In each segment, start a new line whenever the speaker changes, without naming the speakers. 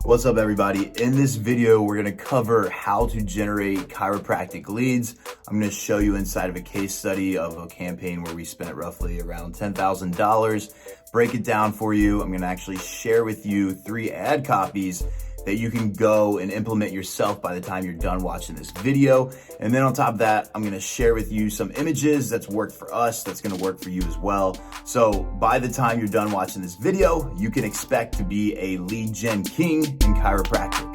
What's up, everybody? In this video, we're gonna cover how to generate chiropractic leads. I'm gonna show you inside of a case study of a campaign where we spent roughly around $10,000. Break it down for you. I'm gonna actually share with you 3 ad copies that you can go and implement yourself by the time you're done watching this video. And then on top of that, I'm gonna share with you some images that's worked for us, that's gonna work for you as well. So by the time you're done watching this video, you can expect to be a lead gen king in chiropractic.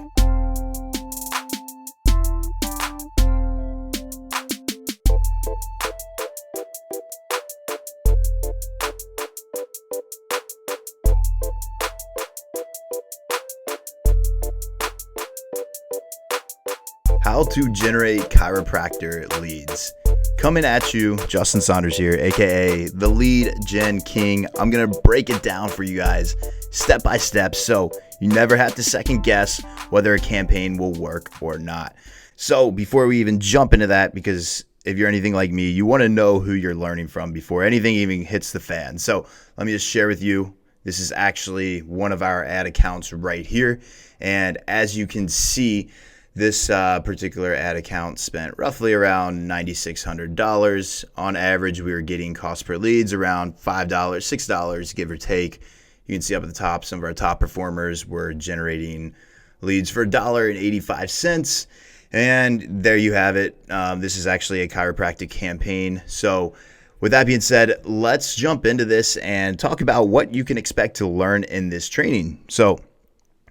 How to generate chiropractor leads. Coming at you, Justin Saunders here, aka the Lead Gen King. I'm gonna break it down for you guys step by step so you never have to second guess whether a campaign will work or not. So before we even jump into that, because if you're anything like me, you want to know who you're learning from before anything even hits the fan. So let me just share with you, this is actually one of our ad accounts right here. And as you can see, this particular ad account spent roughly around $9,600. On average, we were getting cost per leads around $5, $6, give or take. You can see up at the top, some of our top performers were generating leads for $1.85. And there you have it. This is actually a chiropractic campaign. So with that being said, let's jump into this and talk about what you can expect to learn in this training. So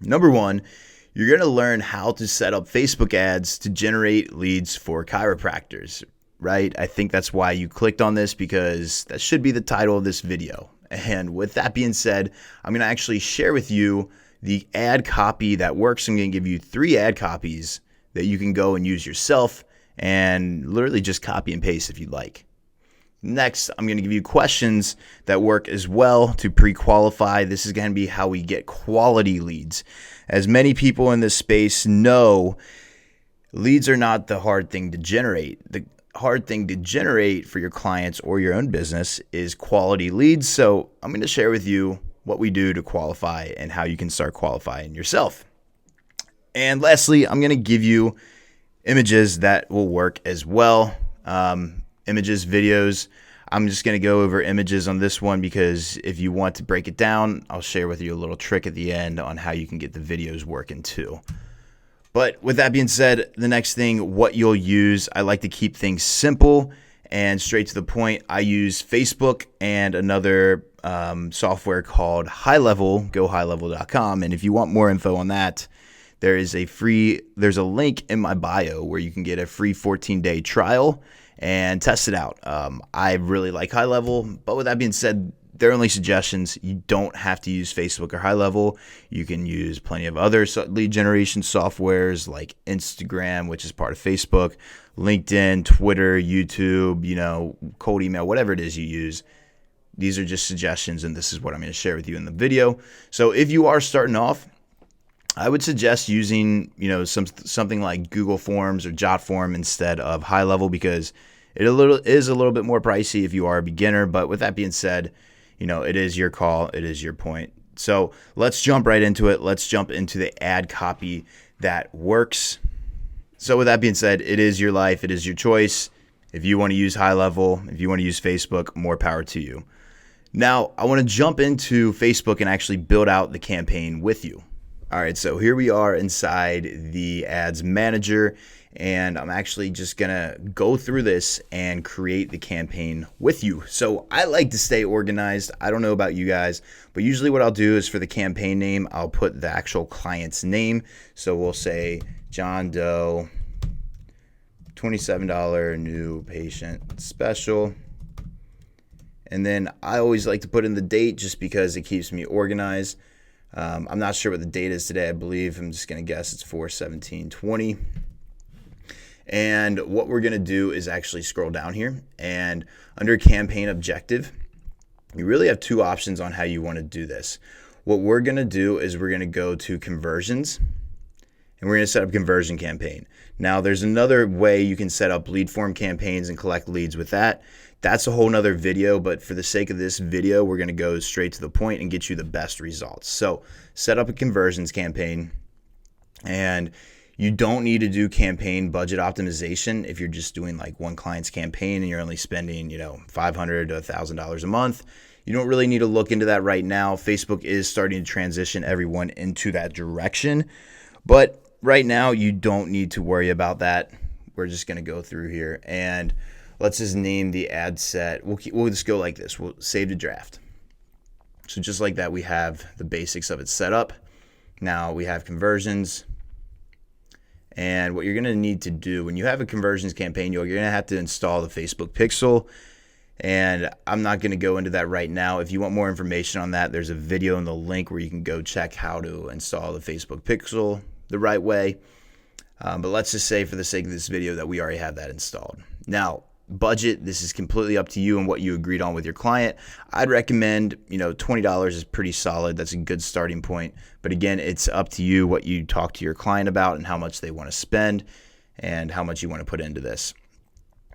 number one, you're going to learn how to set up Facebook ads to generate leads for chiropractors, right? I think that's why you clicked on this, because that should be the title of this video. And with that being said, I'm going to actually share with you the ad copy that works. I'm going to give you 3 ad copies that you can go and use yourself and literally just copy and paste if you'd like. Next, I'm going to give you questions that work as well to pre-qualify. This is going to be how we get quality leads. As many people in this space know, leads are not the hard thing to generate. The hard thing to generate for your clients or your own business is quality leads. So I'm going to share with you what we do to qualify and how you can start qualifying yourself. And lastly, I'm going to give you images that will work as well. Images, videos. I'm just going to go over images on this one because if you want to break it down, I'll share with you a little trick at the end on how you can get the videos working too. But with that being said, the next thing, what you'll use. I like to keep things simple and straight to the point. I use Facebook and another software called High Level, gohighlevel.com. And if you want more info on that, there's a link in my bio where you can get a free 14-day trial and test it out. I really like High Level, but with that being said, they're only suggestions. You don't have to use Facebook or High Level. You can use plenty of other lead generation softwares like Instagram, which is part of Facebook, LinkedIn, Twitter, YouTube, cold email, whatever it is you use. These are just suggestions, and this is what I'm going to share with you in the video. So if you are starting off, I would suggest using, something like Google Forms or JotForm instead of High Level, because it is a little bit more pricey if you are a beginner. But with that being said, it is your call. It is your point. So let's jump right into it. Let's jump into the ad copy that works. So with that being said, it is your life. It is your choice. If you want to use High Level, if you want to use Facebook, more power to you. Now, I want to jump into Facebook and actually build out the campaign with you. All right, so here we are inside the ads manager, and I'm actually just gonna go through this and create the campaign with you. So I like to stay organized. I don't know about you guys, but usually what I'll do is for the campaign name, I'll put the actual client's name. So we'll say John Doe, $27 new patient special. And then I always like to put in the date just because it keeps me organized. I'm not sure what the date is today. I believe I'm just going to guess it's 4/17/20. And what we're going to do is actually scroll down here, and under campaign objective, you really have 2 options on how you want to do this. What we're going to do is we're going to go to conversions, and we're going to set up conversion campaign. Now, there's another way you can set up lead form campaigns and collect leads with that. That's a whole nother video, but for the sake of this video, we're going to go straight to the point and get you the best results. So set up a conversions campaign. And you don't need to do campaign budget optimization if you're just doing like one client's campaign and you're only spending, $500 to $1,000 a month. You don't really need to look into that right now. Facebook is starting to transition everyone into that direction. But right now, you don't need to worry about that. We're just going to go through here and let's just name the ad set. We'll just go like this. We'll save the draft. So just like that, we have the basics of it set up. Now we have conversions. And what you're going to need to do when you have a conversions campaign, you're going to have to install the Facebook Pixel. And I'm not going to go into that right now. If you want more information on that, there's a video in the link where you can go check how to install the Facebook Pixel the right way. But let's just say for the sake of this video that we already have that installed. Now, budget, this is completely up to you and what you agreed on with your client. I'd recommend, $20 is pretty solid. That's a good starting point. But again, it's up to you what you talk to your client about and how much they want to spend and how much you want to put into this.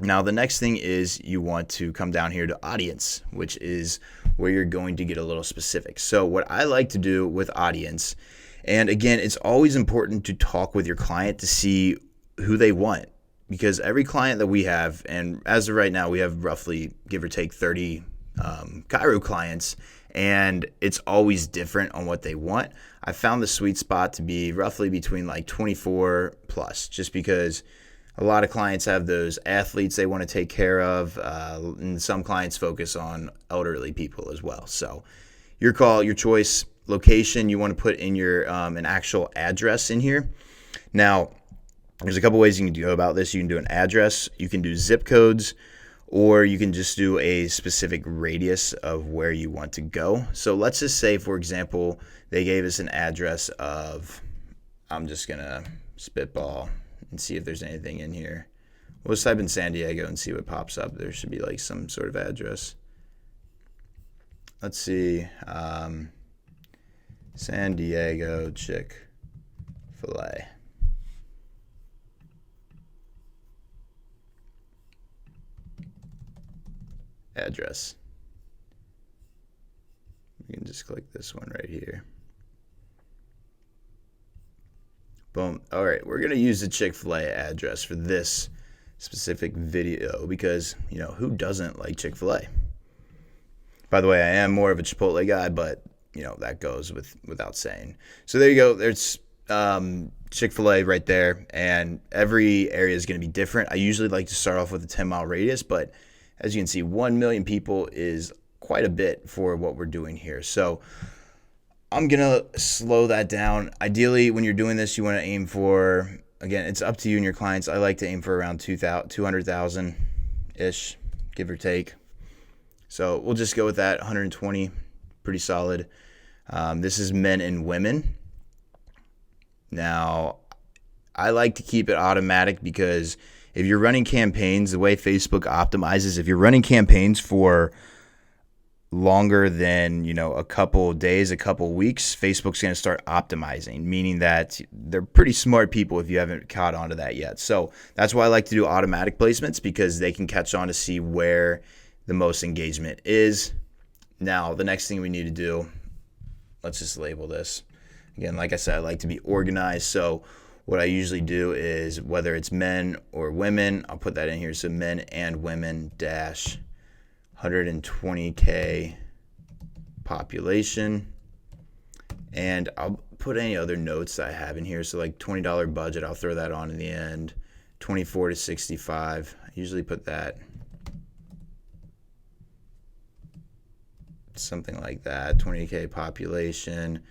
Now, the next thing is you want to come down here to audience, which is where you're going to get a little specific. So what I like to do with audience, and again, it's always important to talk with your client to see who they want, because every client that we have, and as of right now, we have roughly, give or take, 30 chiro clients, and it's always different on what they want. I found the sweet spot to be roughly between like 24 plus, just because a lot of clients have those athletes they want to take care of, and some clients focus on elderly people as well. So your call, your choice. Location, you want to put in your an actual address in here. Now, there's a couple ways you can go about this. You can do an address, you can do zip codes, or you can just do a specific radius of where you want to go. So let's just say, for example, they gave us an address of, I'm just going to spitball and see if there's anything in here. We'll just type in San Diego and see what pops up. There should be like some sort of address. Let's see. San Diego Chick-fil-A. Address. You can just click this one right here. Boom. All right, we're going to use the Chick-fil-A address for this specific video because, who doesn't like Chick-fil-A? By the way, I am more of a Chipotle guy, but, that goes without saying. So there you go. There's Chick-fil-A right there, and every area is going to be different. I usually like to start off with a 10-mile radius, but as you can see, 1 million people is quite a bit for what we're doing here. So I'm going to slow that down. Ideally, when you're doing this, you want to aim for, again, it's up to you and your clients. I like to aim for around 200,000-ish, give or take. So we'll just go with that, 120, pretty solid. This is men and women. Now, I like to keep it automatic because if you're running campaigns, the way Facebook optimizes, if you're running campaigns for longer than, a couple days, a couple weeks, Facebook's going to start optimizing, meaning that they're pretty smart people if you haven't caught on to that yet. So that's why I like to do automatic placements, because they can catch on to see where the most engagement is. Now, the next thing we need to do, let's just label this. Again, like I said, I like to be organized. So what I usually do is, whether it's men or women, I'll put that in here. So men and women dash 120K population. And I'll put any other notes that I have in here. So like $20 budget, I'll throw that on in the end. 24 to 65. I usually put that something like that. 20K population.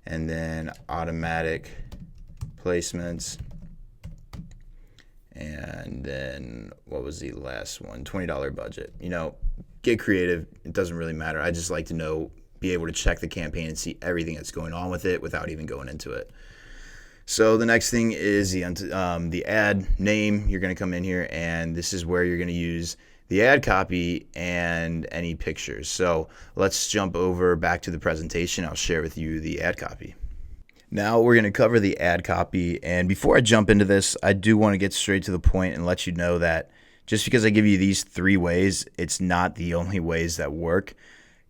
And then automatic placements. And then what was the last one? $20 budget. Get creative. It doesn't really matter. I just like to be able to check the campaign and see everything that's going on with it without even going into it. So the next thing is the ad name. You're going to come in here, and this is where you're going to use the ad copy and any pictures. So let's jump over back to the presentation. I'll share with you the ad copy. Now we're going to cover the ad copy, and before I jump into this, I do want to get straight to the point and let you know that just because I give you these 3 ways, it's not the only ways that work.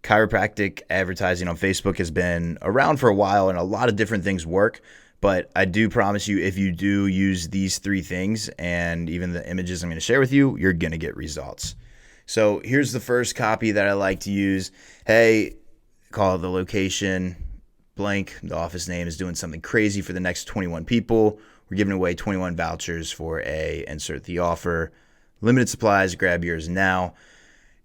Chiropractic advertising on Facebook has been around for a while, and a lot of different things work, But I do promise you, if you do use these 3 things and even the images I'm going to share with you, you're going to get results. So here's the first copy that I like to use. Hey, call the location blank. The office name is doing something crazy for the next 21 people. We're giving away 21 vouchers for insert the offer. Limited supplies, grab yours now.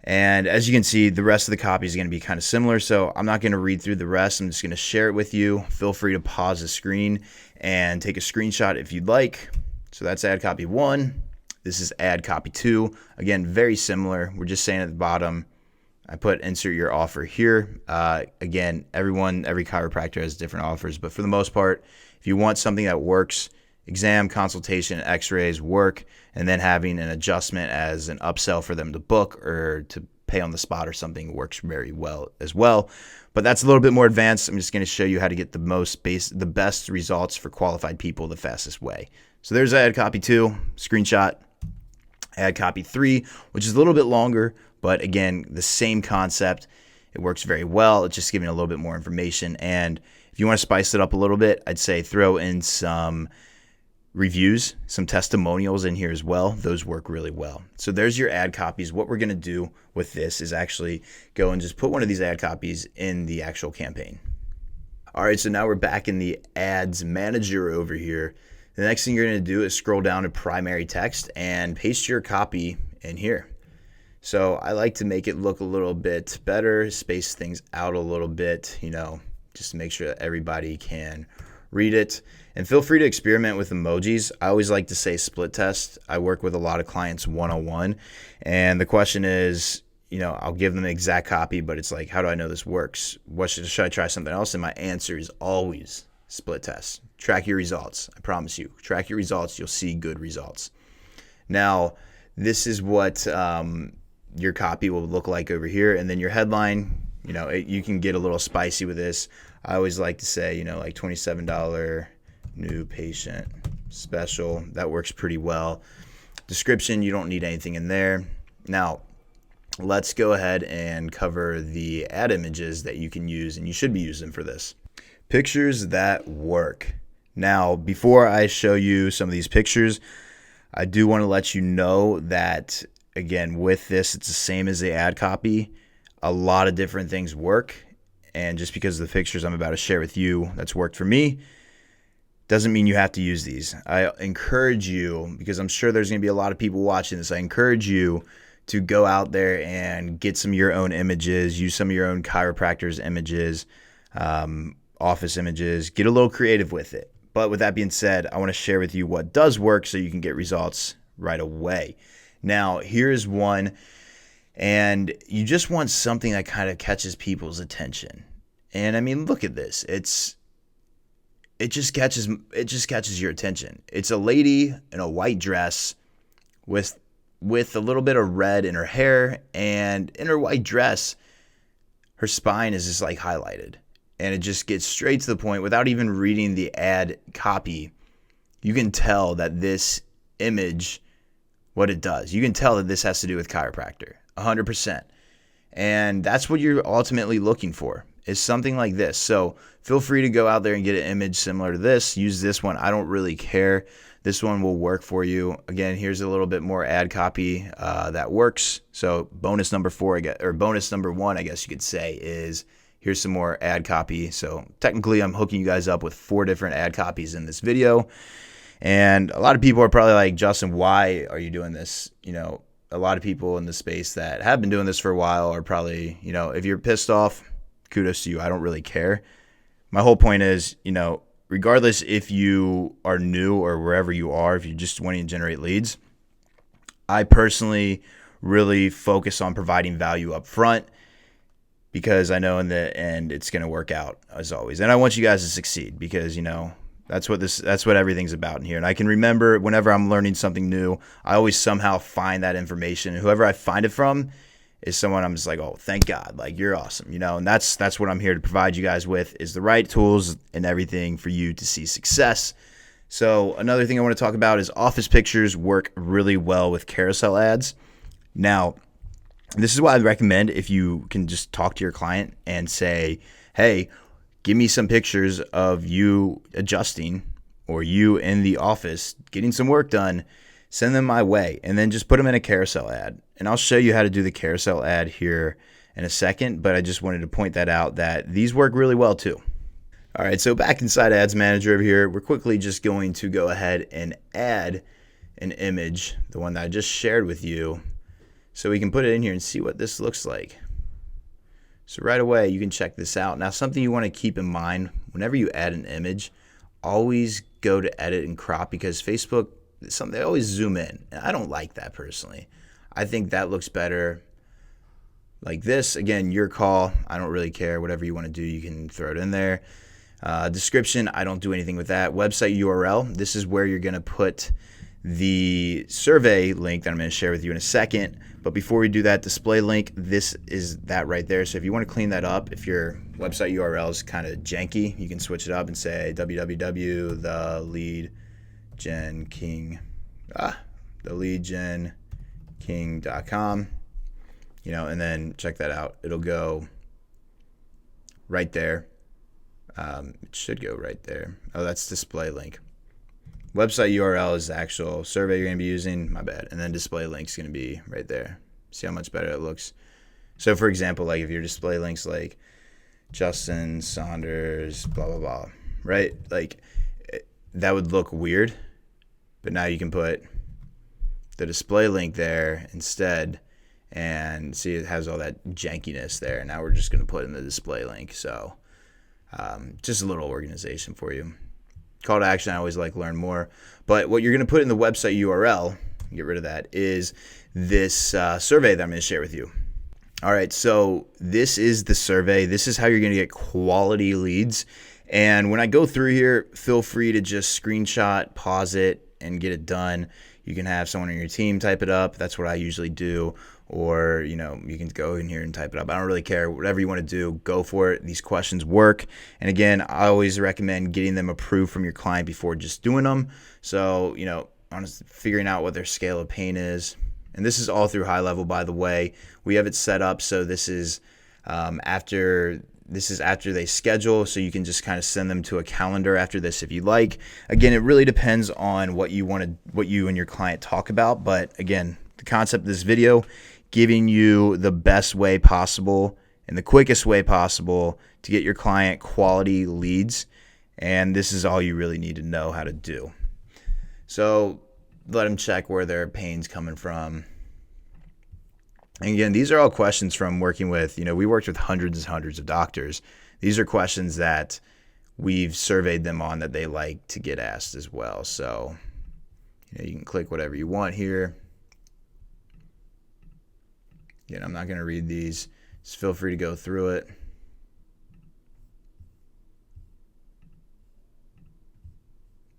And as you can see, the rest of the copy is going to be kind of similar. So I'm not going to read through the rest. I'm just going to share it with you. Feel free to pause the screen and take a screenshot if you'd like. So that's ad copy 1. This is ad copy 2. Again, very similar. We're just saying at the bottom, I put insert your offer here. Again, every chiropractor has different offers, but for the most part, if you want something that works, exam, consultation, x-rays work, and then having an adjustment as an upsell for them to book or to pay on the spot or something works very well as well. But that's a little bit more advanced. I'm just going to show you how to get the best results for qualified people the fastest way. So there's ad copy 2, screenshot. Ad copy 3, which is a little bit longer, but again, the same concept. It works very well. It's just giving a little bit more information. And if you want to spice it up a little bit, I'd say throw in some reviews, some testimonials in here as well. Those work really well. So there's your ad copies. What we're going to do with this is actually go and just put one of these ad copies in the actual campaign. All right, so now we're back in the ads manager over here. The next thing you're going to do is scroll down to primary text and paste your copy in here. So I like to make it look a little bit better, space things out a little bit, just to make sure that everybody can read it. And feel free to experiment with emojis. I always like to say split test. I work with a lot of clients one-on-one, and the question is, I'll give them the exact copy, but it's like, how do I know this works? Should I try something else? And my answer is always split test. Track your results. I promise you. Track your results. You'll see good results. Now, this is what your copy will look like over here. And then your headline, you can get a little spicy with this. I always like to say, like $27 new patient special. That works pretty well. Description, you don't need anything in there. Now, let's go ahead and cover the ad images that you can use, and you should be using for this. Pictures that work. Now, before I show you some of these pictures, I do want to let you know that, again, with this, it's the same as the ad copy. A lot of different things work, and just because of the pictures I'm about to share with you that's worked for me, doesn't mean you have to use these. I encourage you, because I'm sure there's going to be a lot of people watching this, I encourage you to go out there and get some of your own images, use some of your own chiropractors' images, office images, get a little creative with it. But with that being said, I want to share with you what does work so you can get results right away. Now, here's one, and you just want something that kind of catches people's attention. And I mean, look at this. It just catches your attention. It's a lady in a white dress with a little bit of red in her hair, and in her white dress, her spine is just like highlighted. And it just gets straight to the point without even reading the ad copy. You can tell that this image, what it does. You can tell that this has to do with chiropractor, 100%. And that's what you're ultimately looking for, is something like this. So feel free to go out there and get an image similar to this. Use this one. I don't really care. This one will work for you. Again, here's a little bit more ad copy that works. So bonus number 1, I guess you could say, is here's some more ad copy. So technically, I'm hooking you guys up with 4 different ad copies in this video. And a lot of people are probably like, Justin, why are you doing this? A lot of people in the space that have been doing this for a while are probably, if you're pissed off, kudos to you. I don't really care. My whole point is, regardless if you are new or wherever you are, if you're just wanting to generate leads, I personally really focus on providing value up front, because I know in the end it's going to work out as always. And I want you guys to succeed, because, that's what everything's about in here. And I can remember whenever I'm learning something new, I always somehow find that information. Whoever I find it from is someone I'm just like, oh, thank God, like, you're awesome, and that's what I'm here to provide you guys with, is the right tools and everything for you to see success. So another thing I want to talk about is office pictures work really well with carousel ads. Now, this is what I'd recommend if you can just talk to your client and say, hey, give me some pictures of you adjusting or you in the office getting some work done. Send them my way, and then just put them in a carousel ad. And I'll show you how to do the carousel ad here in a second, but I just wanted to point that out that these work really well too. All right, so back inside Ads Manager over here, we're quickly just going to go ahead and add an image, the one that I just shared with you, so we can put it in here and see what this looks like. So right away, you can check this out. Now, something you want to keep in mind, whenever you add an image, always go to edit and crop, because Facebook, they always zoom in. And I don't like that personally. I think that looks better like this. Again, your call. I don't really care. Whatever you want to do, you can throw it in there. Description, I don't do anything with that. Website URL, this is where you're going to put the survey link that I'm going to share with you in a second. But before we do that, display link, this is that right there. So if you want to clean that up, if your website URL is kind of janky, you can switch it up and say theleadgenking.com, and then check that out. It'll go right there. It should go right there. Oh, that's display link. Website URL is the actual survey you're going to be using. My bad. And then display link's going to be right there. See how much better it looks? So for example, like if your display link's like Justin Saunders, blah, blah, blah, right? Like that would look weird. But now you can put the display link there instead, and see it has all that jankiness there. Now we're just going to put in the display link. So just a little organization for you. Call to action, I always like learn more. But what you're going to put in the website URL, get rid of that, is this survey that I'm going to share with you. All right, so this is the survey. This is how you're going to get quality leads. And when I go through here, feel free to just screenshot, pause it, and get it done. You can have someone on your team type it up. That's what I usually do. Or, you can go in here and type it up. I don't really care. Whatever you want to do, go for it. These questions work. And again, I always recommend getting them approved from your client before just doing them. So, honestly, figuring out what their scale of pain is. And this is all through high level, by the way. We have it set up so this is after they schedule, so you can just kind of send them to a calendar after this if you like. Again, it really depends on what you and your client talk about. But again, the concept of this video, giving you the best way possible and the quickest way possible to get your client quality leads. And this is all you really need to know how to do. So let them check where their pain's coming from. And again, these are all questions from working with, we worked with hundreds and hundreds of doctors. These are questions that we've surveyed them on that they like to get asked as well. So, you can click whatever you want here. Again, I'm not going to read these. Just feel free to go through it.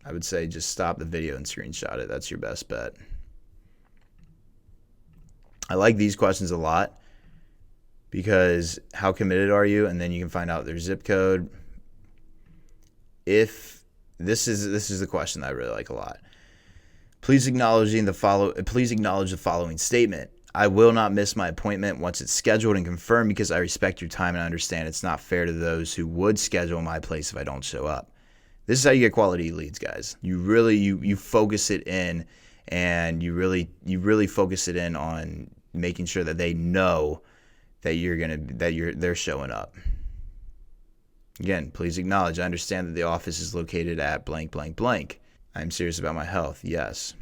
I would say just stop the video and screenshot it. That's your best bet. I like these questions a lot because how committed are you? And then you can find out their zip code. If this is the question that I really like a lot. Please acknowledge the following statement. I will not miss my appointment once it's scheduled and confirmed because I respect your time and I understand it's not fair to those who would schedule my place if I don't show up. This is how you get quality leads, guys. You really you focus it in, and you really focus it in on making sure that they know that they're showing up. Again, please acknowledge. I understand that the office is located at blank blank blank. I'm serious about my health. Yes.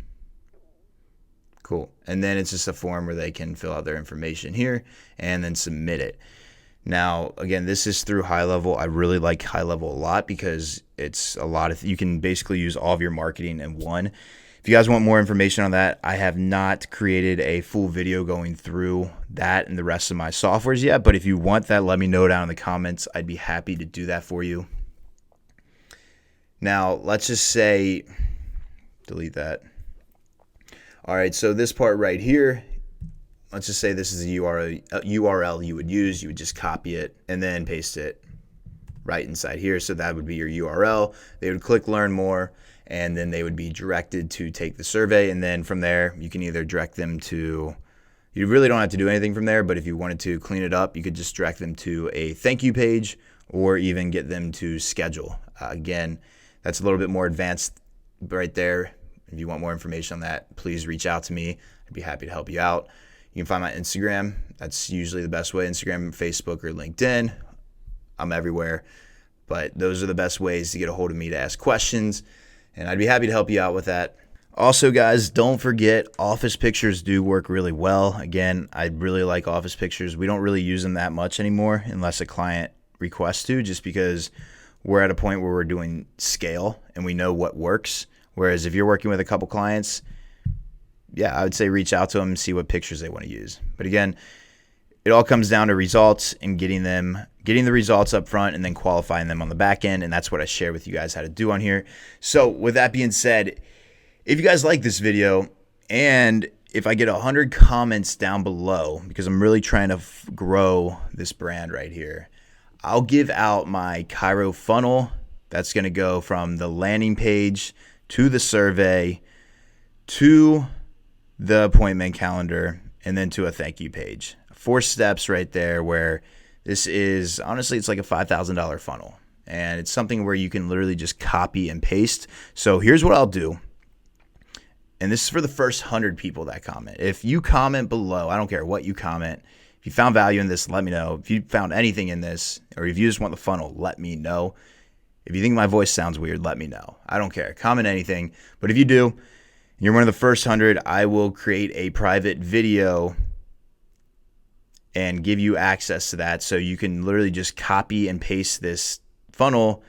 Cool. And then it's just a form where they can fill out their information here and then submit it. Now, again, this is through high level. I really like high level a lot because it's a lot of, you can basically use all of your marketing in one. If you guys want more information on that, I have not created a full video going through that and the rest of my softwares yet. But if you want that, let me know down in the comments. I'd be happy to do that for you. Now, let's just say, delete that. All right, so this part right here, let's just say this is a URL you would use. You would just copy it and then paste it right inside here. So that would be your URL. They would click learn more, and then they would be directed to take the survey. And then from there, you can either direct them to, you really don't have to do anything from there, but if you wanted to clean it up, you could just direct them to a thank you page or even get them to schedule. Again, that's a little bit more advanced right there. If you want more information on that, please reach out to me. I'd be happy to help you out. You can find my Instagram. That's usually the best way. Instagram, Facebook, or LinkedIn. I'm everywhere. But those are the best ways to get a hold of me to ask questions. And I'd be happy to help you out with that. Also, guys, don't forget, office pictures do work really well. Again, I really like office pictures. We don't really use them that much anymore unless a client requests to, just because we're at a point where we're doing scale and we know what works. Whereas if you're working with a couple clients, yeah, I would say reach out to them and see what pictures they want to use. But again, it all comes down to results and getting the results up front and then qualifying them on the back end. And that's what I share with you guys how to do on here. So with that being said, if you guys like this video, and if I get 100 comments down below, because I'm really trying to grow this brand right here, I'll give out my Chiro funnel. That's going to go from the landing page to the survey to the appointment calendar and then to a thank you page. 4 steps right there, where this is, honestly, it's like a $5,000 funnel. And it's something where you can literally just copy and paste. So here's what I'll do. And this is for the first 100 people that comment. If you comment below, I don't care what you comment. If you found value in this, let me know. If you found anything in this, or if you just want the funnel, let me know. If you think my voice sounds weird, let me know. I don't care. Comment anything. But if you do, and you're one of the first 100, I will create a private video and give you access to that, so you can literally just copy and paste this funnel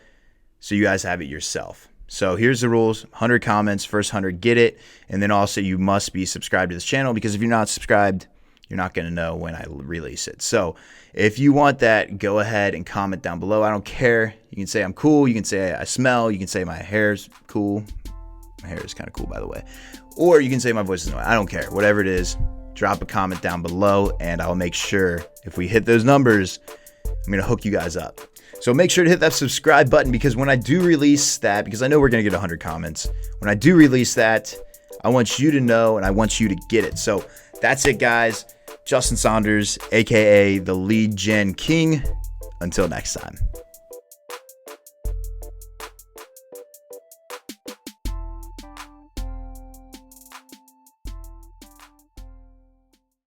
so you guys have it yourself. So here's the rules. 100 comments, first 100 get it. And then also you must be subscribed to this channel, because if you're not subscribed, you're not going to know when I release it. So if you want that, go ahead and comment down below. I don't care. You can say I'm cool. You can say I smell. You can say my hair's cool. My hair is kind of cool, by the way. Or you can say my voice is annoying. I don't care. Whatever it is, drop a comment down below, and I'll make sure if we hit those numbers, I'm going to hook you guys up. So make sure to hit that subscribe button, because when I do release that, because I know we're going to get 100 comments, when I do release that, I want you to know and I want you to get it. So that's it, guys. Justin Saunders, aka the Lead Gen King. Until next time.